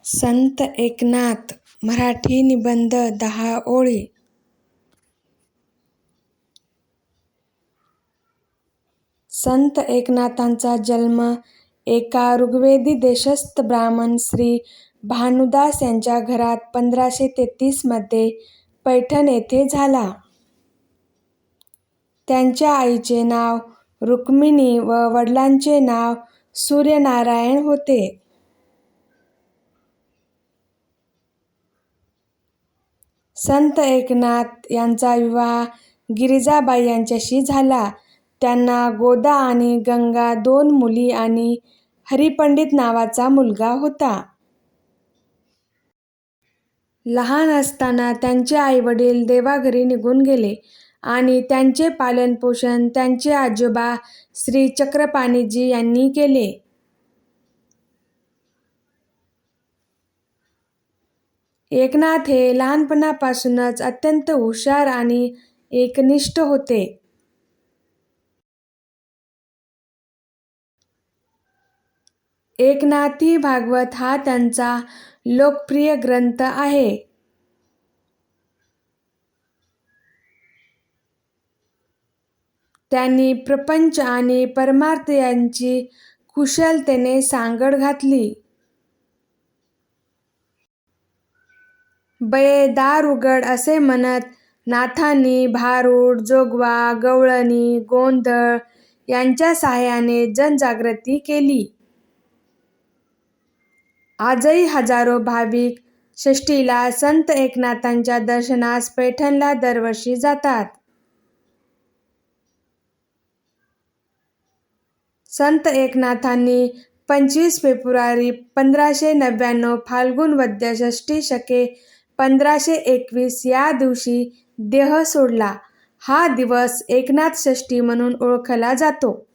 संत एकनाथ. मराठी निबंध 10 ओळी. संत एकनाथांचा जन्म एका ऋग्वेदी देशस्थ ब्राह्मण श्री भानुदास यांच्या घरात 1533 मध्ये पैठण येथे झाला. त्यांच्या आईचे नाव रुक्मिणी व वडिलांचे नाव सूर्यनारायण होते. संत एकनाथ यांचा विवाह गिरिजाबाई यांच्याशी झाला. त्यांना गोदा आणि गंगा 2 मुली आणि हरिपंडित नावाचा मुलगा होता. लहान असताना त्यांचे आई-वडील देवाघरी निघून गेले आणि त्यांचे पालनपोषण त्यांचे आजोबा श्री चक्रपाणीजी यांनी केले. एकनाथ हे लहानपणापासूनच अत्यंत हुशार आणि एकनिष्ठ होते. एकनाथी भागवत हा त्यांचा लोकप्रिय ग्रंथ आहे. त्यांनी प्रपंच आणि परमार्थ यांची कुशलतेने सांगड घातली. बये दार उघड असे म्हणत नाथांनी भारुड, जोगवा, गवळणी, गोंधळ यांच्या साहाय्याने जनजागृती केली. आजही हजारो भाविक षष्ठीला संत एकनाथांच्या दर्शनास पैठणला दरवर्षी जातात. संत एकनाथांनी 25 फेब्रुवारी 1599 फाल्गुन वद्य षष्ठी शके 1521 या दिवशी देह सोडला. हा दिवस एकनाथ षष्ठी म्हणून ओळखला जातो.